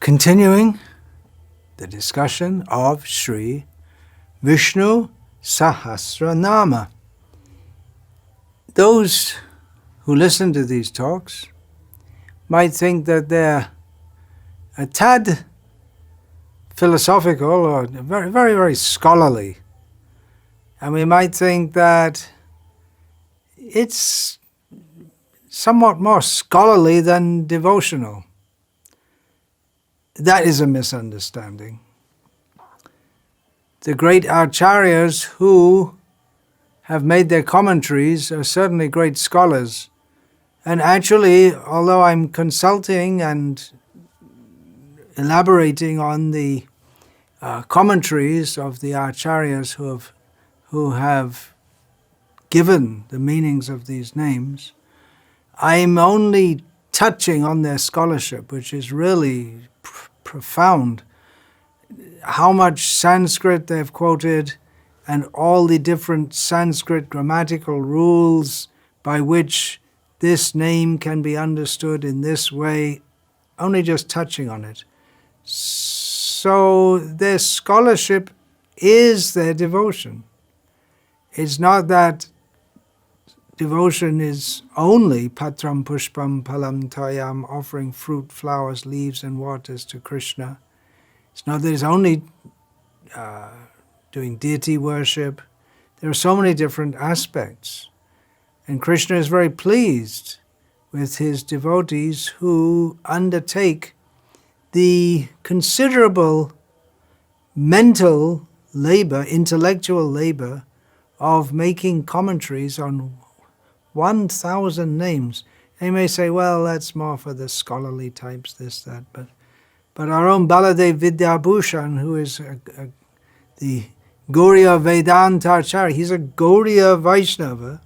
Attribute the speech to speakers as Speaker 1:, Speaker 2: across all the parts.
Speaker 1: Continuing the discussion of Sri Vishnu Sahasranama. Those who listen to these talks might think that they're a tad philosophical or very, very, very scholarly. And we might think that it's somewhat more scholarly than devotional. That is a misunderstanding. The great acharyas who have made their commentaries are certainly great scholars. And actually, although I'm consulting and elaborating on the commentaries of the acharyas who have given the meanings of these names, I'm only touching on their scholarship, which is really profound. How much Sanskrit they've quoted and all the different Sanskrit grammatical rules by which this name can be understood in this way, only just touching on it. So their scholarship is their devotion. It's not that devotion is only patram pushpam palam tayam, offering fruit, flowers, leaves and waters to Krishna. It's not that it's only doing deity worship. There are so many different aspects. And Krishna is very pleased with his devotees who undertake the considerable mental labor, intellectual labor of making commentaries on 1,000 names. And you may say, well, that's more for the scholarly types, this, that. But our own Baladev Vidyabhushan, who is the Gauriya Vedanta Acharya, he's a Gauriya Vaishnava.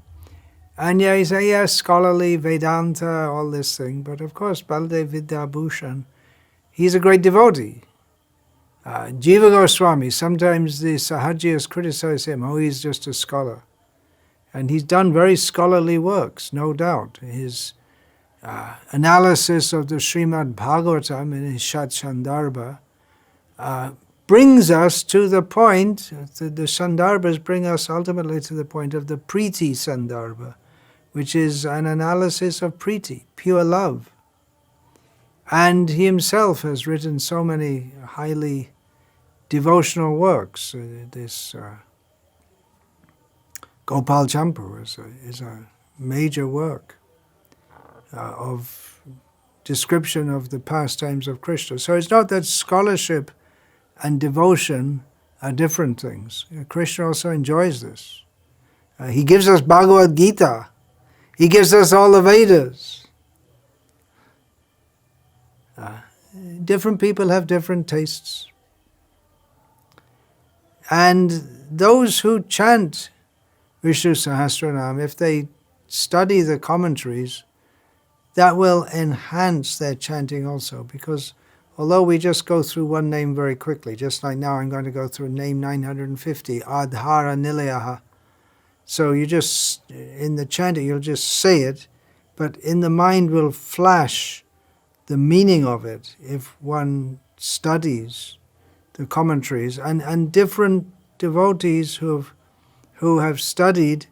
Speaker 1: And yeah, you say, yes, scholarly, Vedanta, all this thing. But of course, Baladev Vidyabhushan, he's a great devotee. Jiva Goswami, sometimes the Sahajiyas criticize him, oh, he's just a scholar. And he's done very scholarly works, no doubt. His analysis of the Srimad Bhagavatam in his Shat Shandarbha brings us to the point, the Shandarbhas bring us ultimately to the point of the Priti Shandarbha, which is an analysis of Priti, pure love. And he himself has written so many highly devotional works. This Gopal Champu is a major work of description of the pastimes of Krishna. So it's not that scholarship and devotion are different things. Krishna also enjoys this. He gives us Bhagavad Gita. He gives us all the Vedas. Different people have different tastes. And those who chant Visnu-sahasranama, if they study the commentaries, that will enhance their chanting also, because although we just go through one name very quickly, just like now I'm going to go through name 950, Adhara-nilaya. So you just, in the chanting, you'll just say it, but in the mind will flash the meaning of it if one studies the commentaries. And different devotees who have studied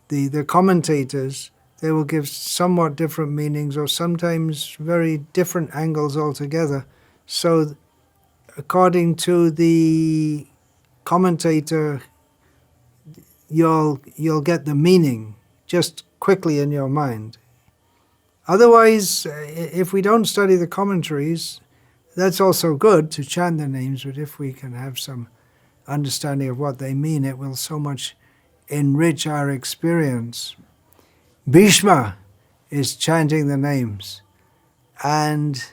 Speaker 1: the commentators, they will give somewhat different meanings or sometimes very different angles altogether. So according to the commentator, you'll get the meaning just quickly in your mind. Otherwise, if we don't study the commentaries, that's also good to chant the names, but if we can have some understanding of what they mean, it will so much enrich our experience. Bhishma is chanting the names, and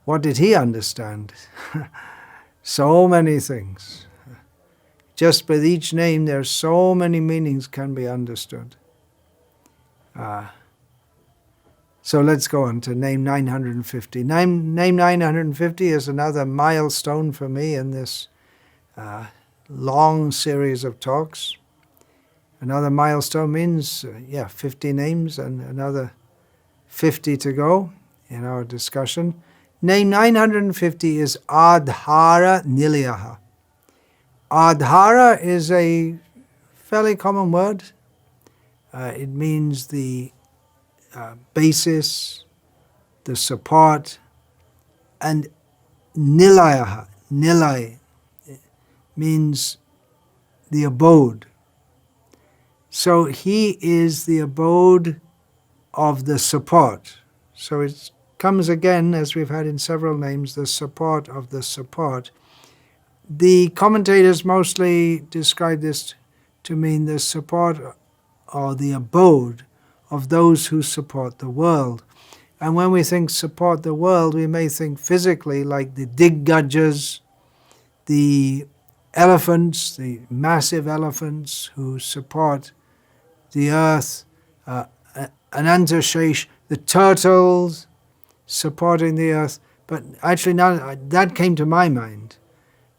Speaker 1: what did he understand? So many things. Just with each name, there are so many meanings can be understood. So let's go on to name 950. Name 950 is another milestone for me in this long series of talks. Another milestone means, 50 names and another 50 to go in our discussion. Name 950 is Adhara-nilaya. Adhara is a fairly common word. It means the basis, the support, and nilaya, nilay, means the abode. So he is the abode of the support. So it comes again, as we've had in several names, the support of the support. The commentators mostly describe this to mean the support or the abode of those who support the world. And when we think support the world, we may think physically like the Diggajas, the elephants, the massive elephants who support the earth, Anantashesh, the turtles supporting the earth. But actually that came to my mind.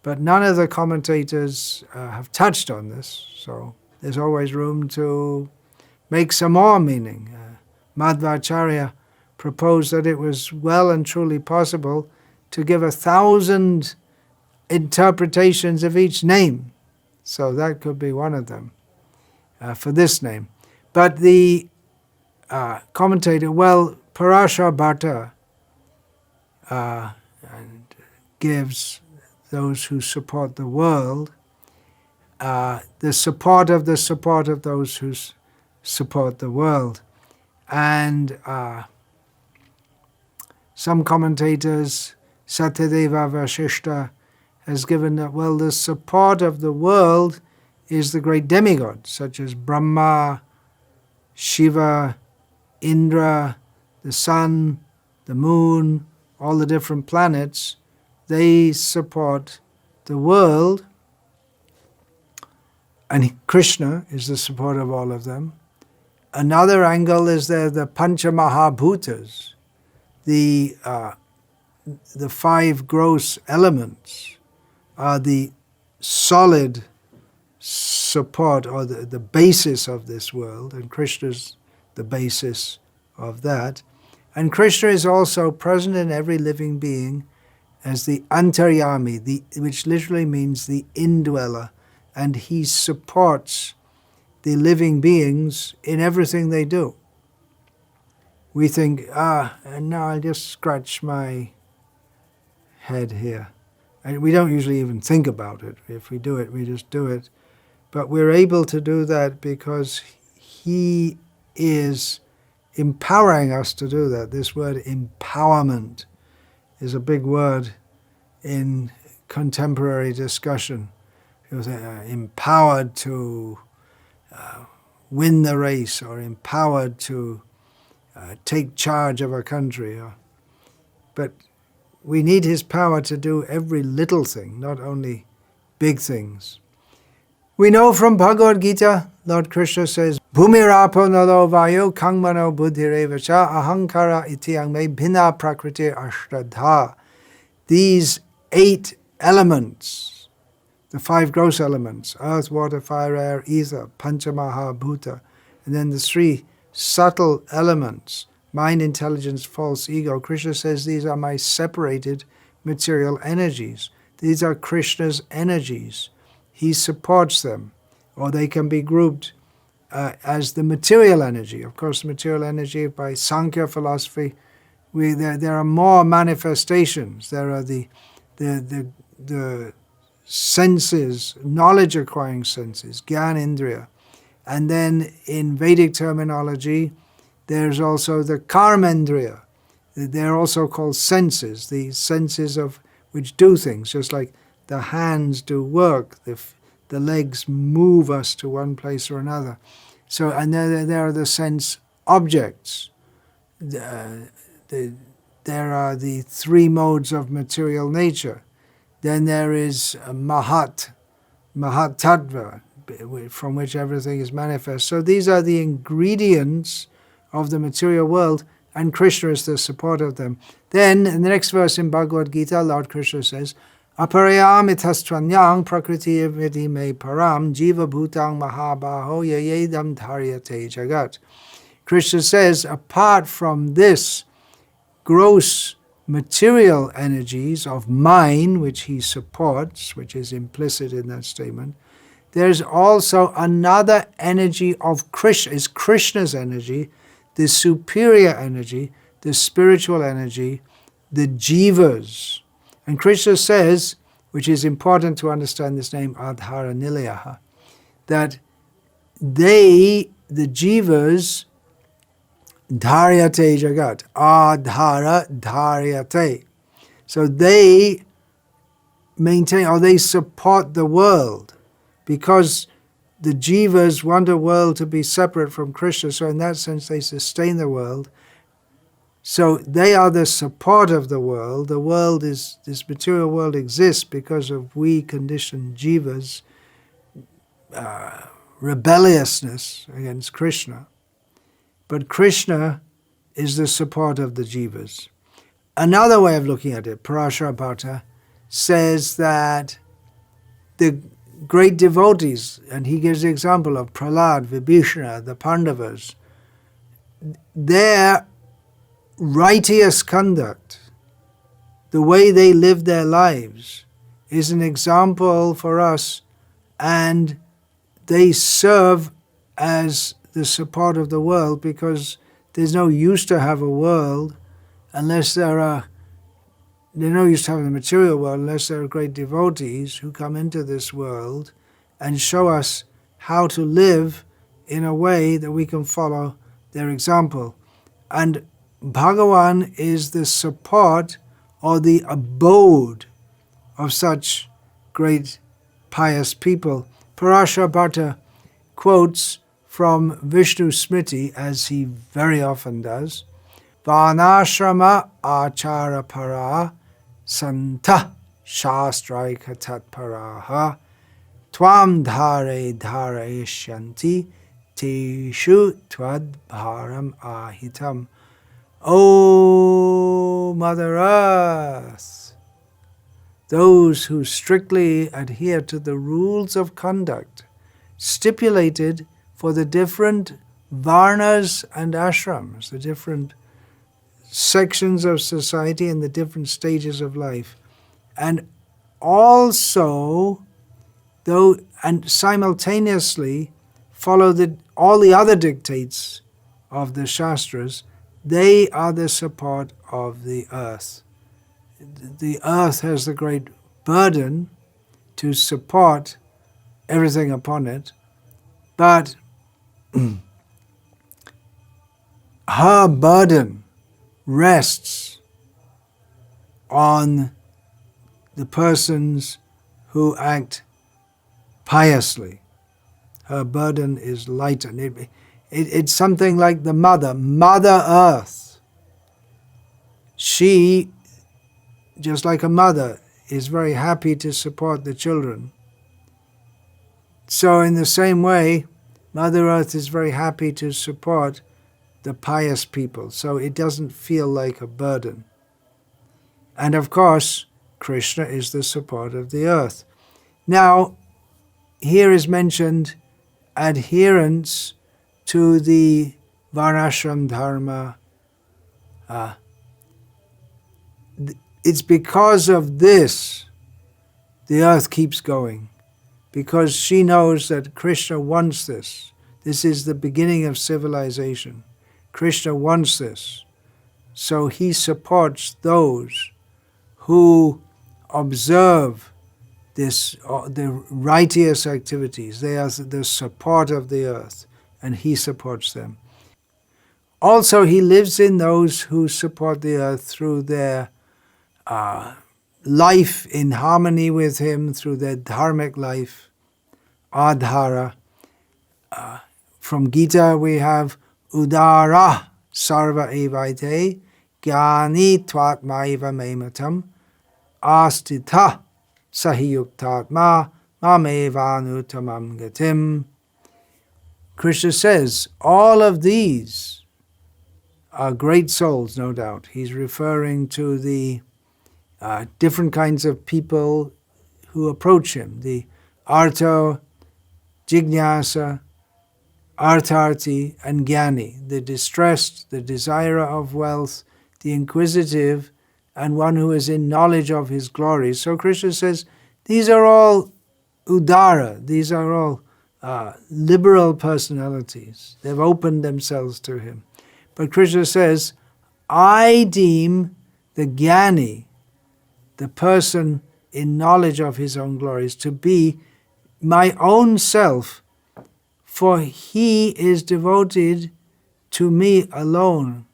Speaker 1: But none of the commentators have touched on this, so there's always room to make some more meaning. Madhvacharya proposed that it was well and truly possible to give 1,000 interpretations of each name. So that could be one of them for this name. But the commentator, Parashar Bhatta gives those who support the world the support of those who support the world. And some commentators, Satyadeva Vashishta, has given that, the support of the world is the great demigods, such as Brahma, Shiva, Indra, the sun, the moon, all the different planets. They support the world, and Krishna is the support of all of them. Another angle is the Pancha Mahabhutas, the 5 gross elements are the solid support or the basis of this world, and Krishna's the basis of that. And Krishna is also present in every living being as the Antaryami, which literally means the indweller, and he supports the living beings in everything they do. We think, and now I'll just scratch my head here. And we don't usually even think about it. If we do it, we just do it. But we're able to do that because he is empowering us to do that. This word empowerment is a big word in contemporary discussion. He was empowered to win the race, or empowered to take charge of a country. But we need his power to do every little thing, not only big things. We know from Bhagavad Gita, Lord Krishna says, Bhumirapo nalo vayo kangmano buddhirevacha ahankara ityang me bhina prakriti ashtadha. These 8 elements, the 5 gross elements, earth, water, fire, air, ether, panchamaha bhuta, and then the 3 subtle elements, mind, intelligence, false ego. Krishna says these are my separated material energies. These are Krishna's energies. He supports them, or they can be grouped as the material energy. Of course, the material energy, by Sankhya philosophy, there are more manifestations. There are the senses, knowledge-acquiring senses, Gyan-indriya. And then in Vedic terminology, there's also the karmendriya. They're also called senses, the senses of which do things, just like the hands do work, the legs move us to one place or another. So, and there are the sense objects. There are the 3 modes of material nature. Then there is Mahat Tattva, from which everything is manifest. So these are the ingredients of the material world, and Krishna is the support of them. Then, in the next verse in Bhagavad Gita, Lord Krishna says, Aparayam ithastvanyang prakriti vidi me param jiva bhutang mahabaho yayedam dharyate jagat. Krishna says, apart from this gross material energies of mine, which he supports, which is implicit in that statement, there's also another energy of Krishna, is Krishna's energy, the superior energy, the spiritual energy, the jivas. And Krishna says, which is important to understand this name, Adhara-nilaya, that they, the jivas, dharyate jagat, adhara dharyate. So they maintain, or they support the world, because the jivas want a world to be separate from Krishna, so in that sense they sustain the world. So they are the support of the world. The world is, this material world exists because of we conditioned jivas' rebelliousness against Krishna. But Krishna is the support of the jivas. Another way of looking at it, Parasharabhata says that the great devotees, and he gives the example of Prahlad, Vibhishana, the Pandavas, their righteous conduct, the way they live their lives, is an example for us, and they serve as the support of the world, because there's no use to have a world unless there's no use to having the material world unless there are great devotees who come into this world and show us how to live in a way that we can follow their example. And Bhagavan is the support or the abode of such great pious people. Parasharabhata quotes from Vishnu Smriti, as he very often does, Varnashrama achara para santa shastraika tatparaha tvam dhare dharayishyanti teshu tvad-bharam ahitam. O Mother Earth, those who strictly adhere to the rules of conduct stipulated for the different varnas and ashrams, the different sections of society and the different stages of life, and also, and simultaneously follow all the other dictates of the Shastras, they are the support of the earth. The earth has the great burden to support everything upon it, but her burden rests on the persons who act piously. Her burden is lightened. It's something like the Mother Earth. She, just like a mother, is very happy to support the children. So in the same way, Mother Earth is very happy to support the pious people, so it doesn't feel like a burden. And of course, Krishna is the support of the earth. Now, here is mentioned adherence to the Varnashram Dharma. It's because of this the earth keeps going, because she knows that Krishna wants this. This is the beginning of civilization. Krishna wants this. So he supports those who observe this, the righteous activities. They are the support of the earth, and he supports them. Also, he lives in those who support the earth through their life in harmony with him, through their dharmic life, adhara. From Gita we have udara sarva evaite gyani tvatmaiva mematam astita sahiyuktatma mamevanutamam gatim. Krishna says, all of these are great souls, no doubt. He's referring to the different kinds of people who approach him, the arto, jignasa, artharti, and jnani, the distressed, the desirer of wealth, the inquisitive, and one who is in knowledge of his glories. So Krishna says, these are all Udara, these are all liberal personalities. They've opened themselves to him. But Krishna says, I deem the Jnani, the person in knowledge of his own glories, to be my own self, for he is devoted to me alone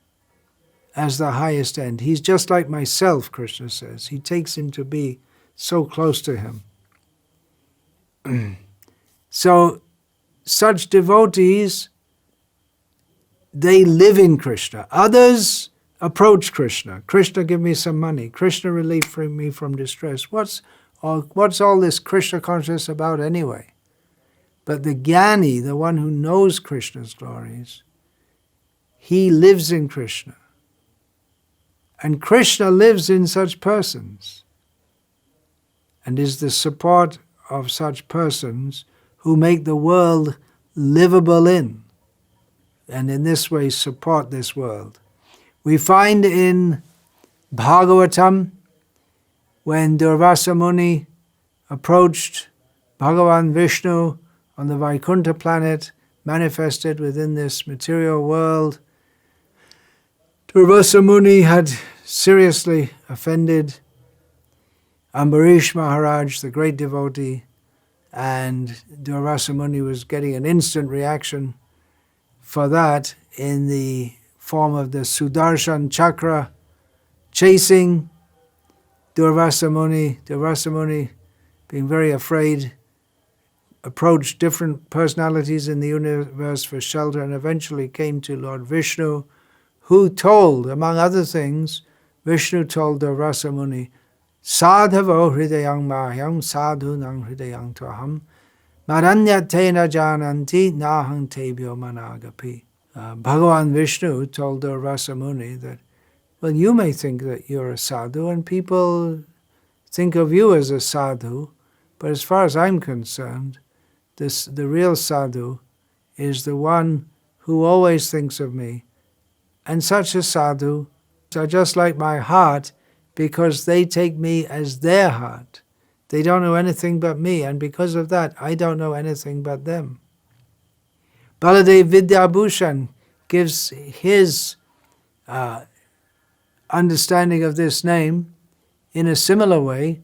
Speaker 1: as the highest end. He's just like myself, Krishna says. He takes him to be so close to him. So, such devotees, they live in Krishna. Others approach Krishna. Krishna, give me some money. Krishna, relieve me from distress. What's all this Krishna consciousness about anyway? But the Jnani, the one who knows Krishna's glories, he lives in Krishna. And Krishna lives in such persons and is the support of such persons who make the world livable in, and in this way support this world. We find in Bhagavatam, when Durvasa Muni approached Bhagavan Vishnu on the Vaikuntha planet, manifested within this material world, Durvasa Muni had seriously offended Ambarish Maharaj, the great devotee, and Durvasa Muni was getting an instant reaction for that in the form of the Sudarshan Chakra chasing Durvasa Muni. Durvasa Muni, being very afraid, approached different personalities in the universe for shelter and eventually came to Lord Vishnu, who told, among other things, Vishnu told Durvasa Muni, Sadhavo hridayang mahyam sadhunang hridayang tvaham maranyatena jananti nahang tebhyo managapi. Bhagavan Vishnu told Durvasa Muni that, well, you may think that you're a sadhu and people think of you as a sadhu, but as far as I'm concerned, the real sadhu is the one who always thinks of me. And such a sadhu are just like my heart, because they take me as their heart. They don't know anything but me, and because of that, I don't know anything but them. Baladev Vidyabhushan gives his understanding of this name in a similar way,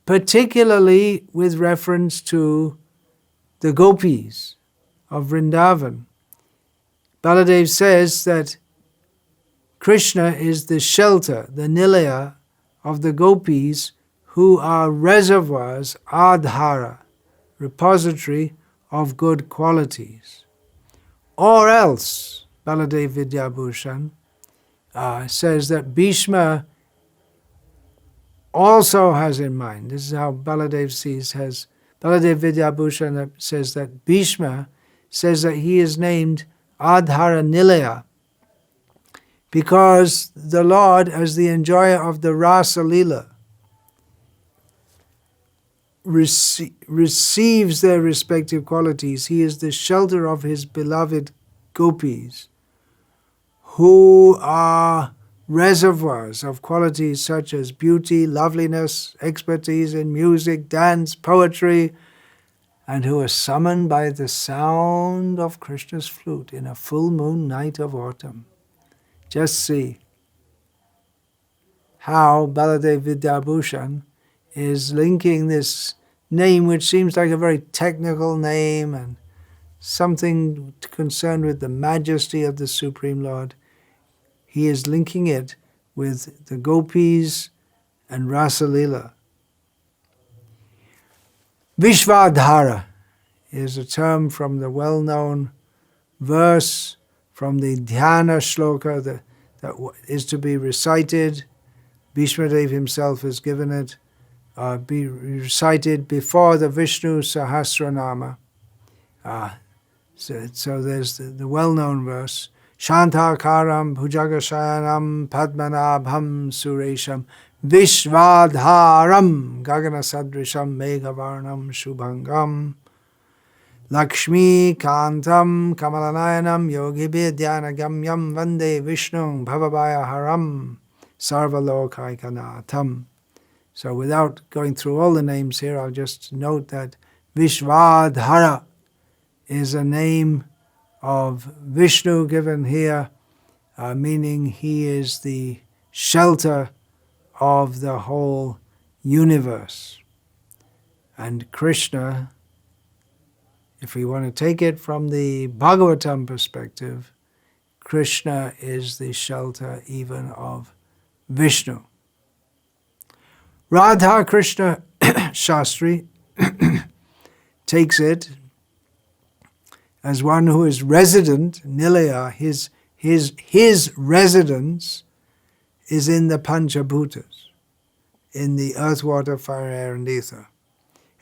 Speaker 1: particularly with reference to the gopis of Vrindavan. Baladev says that Krishna is the shelter, the nilaya of the gopis, who are reservoirs, adhara, repository of good qualities. Or else, Baladev Vidyabhushan says that Bhishma also has in mind, this is how Baladev Baladev Vidyabhushan says that Bhishma says that he is named Adhara-nilaya, because the Lord, as the enjoyer of the Rasa Lila, receives their respective qualities. He is the shelter of his beloved gopis, who are reservoirs of qualities such as beauty, loveliness, expertise in music, dance, poetry, and who are summoned by the sound of Krishna's flute in a full moon night of autumn. Just see how Baladev Vidyabhushan is linking this name, which seems like a very technical name and something concerned with the majesty of the Supreme Lord. He is linking it with the gopis and Rasa Lila. Vishvadhara is a term from the well-known verse from the dhyana shloka that is to be recited. Bhishmadev himself has given it, be recited before the Visnu-sahasranama. So there's the well-known verse, Shantakaram bhujagashayanam padmanabham suresham vishvadharam gaganasadrisham meghavarnam shubhangam Lakshmi Kantam Kamalanayanam Yogi Vidyanagamyam Vande Vishnu Bhavabhaya Haram sarvalokaikanatham. So without going through all the names here, I'll just note that Vishwadhara is a name of Vishnu given here, meaning he is the shelter of the whole universe. And Krishna, if we want to take it from the Bhagavatam perspective, Krishna is the shelter even of Vishnu. Radha Krishna Shastri takes it as one who is resident, Nilaya, his residence is in the Panchabhutas, in the earth, water, fire, air, and ether.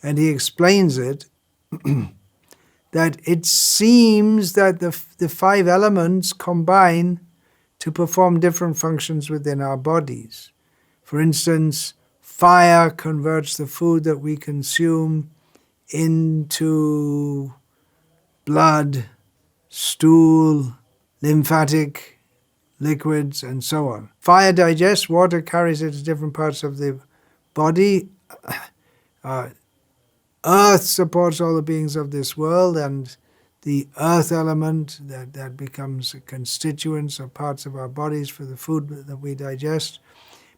Speaker 1: And he explains it that it seems that the five elements combine to perform different functions within our bodies. For instance, fire converts the food that we consume into blood, stool, lymphatic liquids, and so on. Fire digests, water carries it to different parts of the body. Earth supports all the beings of this world, and the earth element that becomes constituents or parts of our bodies for the food that we digest.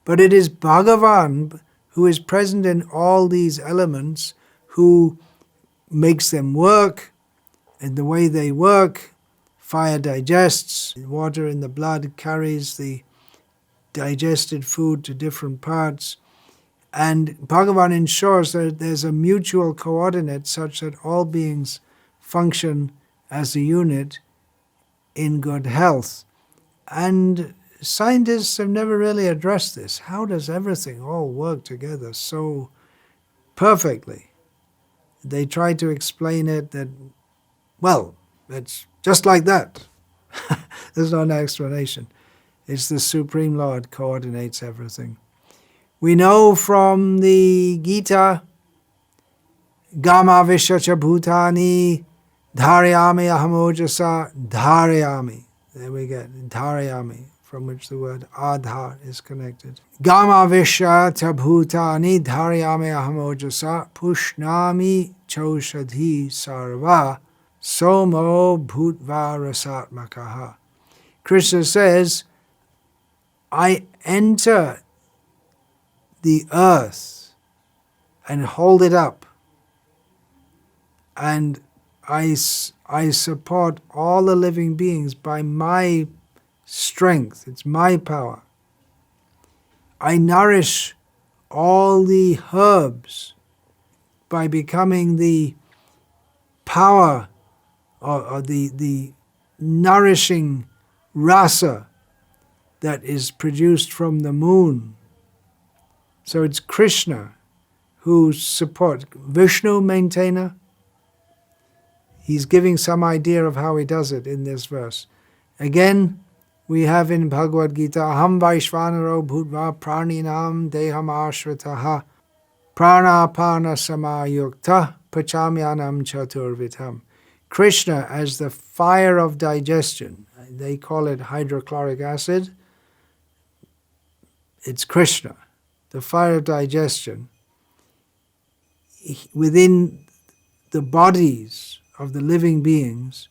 Speaker 1: But it is Bhagavan who is present in all these elements, who makes them work, and the way they work, fire digests, water in the blood carries the digested food to different parts, and Bhagavan ensures that there's a mutual coordinate such that all beings function as a unit in good health. And scientists have never really addressed this. How does everything all work together so perfectly? They try to explain it that, well, it's just like that. There's not an explanation. It's the Supreme Lord coordinates everything. We know from the Gita, Gama Vishacha Bhutani Dharyami Ahamojasa Dharyami. There we get Dharyami, from which the word Adhar is connected. Gama Vishata Bhutani Dharyami Ahamojasa Pushnami Choshadhi Sarva Somo Bhutva Rasatmakaha. Krishna says, I enter the earth and hold it up, and I support all the living beings by my strength. It's my power. I nourish all the herbs by becoming the power or the nourishing rasa that is produced from the moon. So it's Krishna who supports. Vishnu, maintainer. He's giving some idea of how he does it in this verse. Again, we have in Bhagavad Gita, Aham Vaishvanaro Bhutva Praninam Deham Ashritaha Pranapana Samayukta Pachamyanam Chaturvitam. Krishna as the fire of digestion. They call it hydrochloric acid. It's Krishna, the fire of digestion. Within the bodies of the living beings,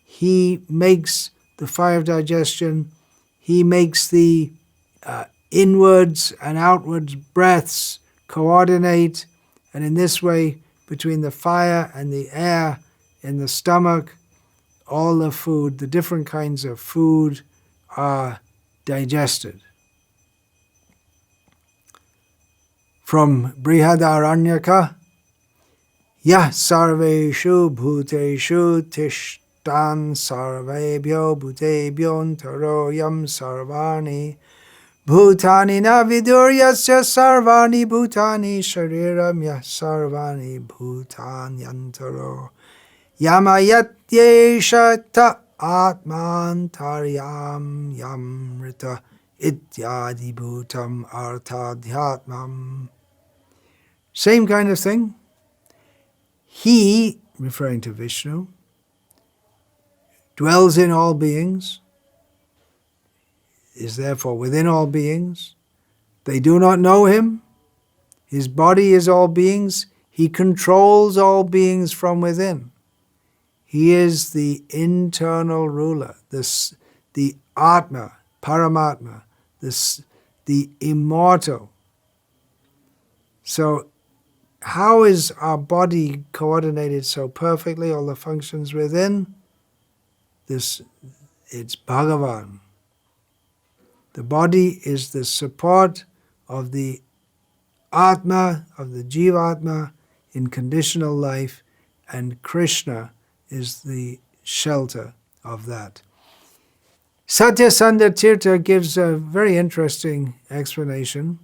Speaker 1: he makes the fire of digestion, he makes the inwards and outwards breaths coordinate, and in this way, between the fire and the air in the stomach, all the food, the different kinds of food are digested. From Brihadaranyaka, Yah sarveshu bhuteshu tishtan sarvebhyo bhutebhyo taroyam sarvani bhutani na viduryasya sarvani bhutani shariram yah sarvani bhutanyantaro yamayatyesha ta atmantaryam yamrita ityadi bhutam artadhyatmam. Same kind of thing. He, referring to Vishnu, dwells in all beings. is therefore within all beings. They do not know him. His body is all beings. He controls all beings from within. He is the internal ruler, the Atma, Paramatma, the immortal. So how is our body coordinated so perfectly, all the functions within? It's Bhagavan. The body is the support of the Atma, of the Jivatma in conditional life, and Krishna is the shelter of that. Satyasandha Tirtha gives a very interesting explanation.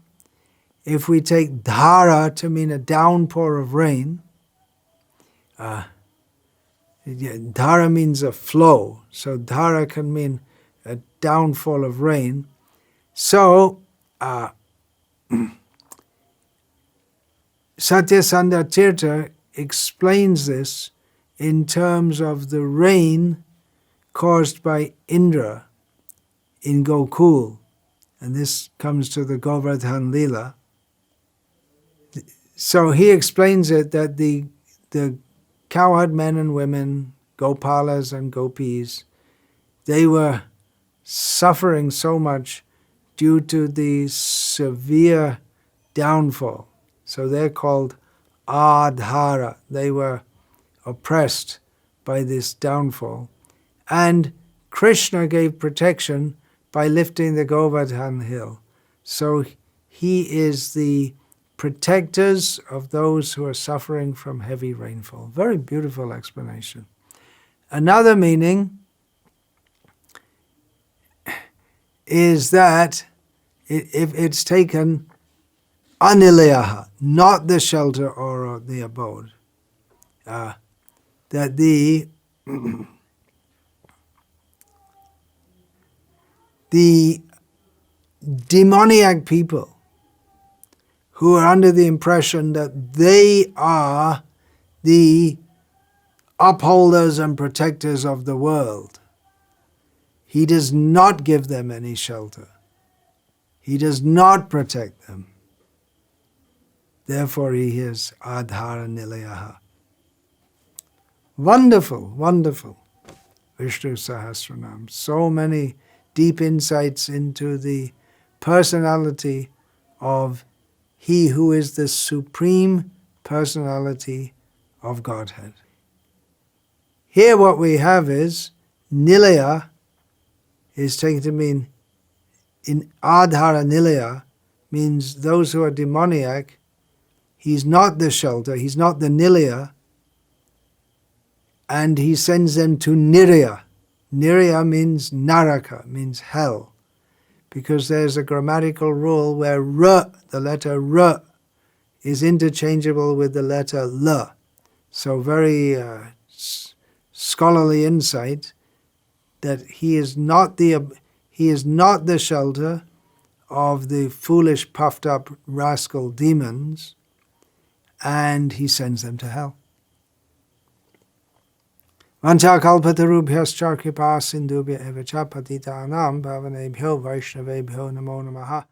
Speaker 1: If we take dhara to mean a downpour of rain, dhara means a flow, so dhara can mean a downfall of rain. So, Satyasandha Tirtha explains this in terms of the rain caused by Indra in Gokul. And this comes to the Govardhan-lila. So he explains it that the cowherd men and women, Gopalas and Gopis, they were suffering so much due to the severe downfall. So they're called Adhara. They were oppressed by this downfall. And Krishna gave protection by lifting the Govardhan hill. So he is the protectors of those who are suffering from heavy rainfall. Very beautiful explanation. Another meaning is that if it's taken Adhara-nilaya, not the shelter or the abode, that the demoniac people who are under the impression that they are the upholders and protectors of the world, he does not give them any shelter. He does not protect them. Therefore he is Adhara-nilaya. Wonderful, wonderful Visnu-sahasranama. So many deep insights into the personality of He who is the supreme personality of Godhead. Here what we have is, Nilaya is taken to mean, in Adhara-nilaya, means those who are demoniac. He's not the shelter, he's not the Nilaya, and he sends them to Nirya. Nirya means Naraka, means hell, because there's a grammatical rule where R, the letter R, is interchangeable with the letter L. So very scholarly insight that he is not the shelter of the foolish, puffed up rascal demons, and he sends them to hell. Vancha kalpatarubhyascha kripa sindubhya eva cha patitanam bhavanebhyo vaishnavebhyo namo namaha.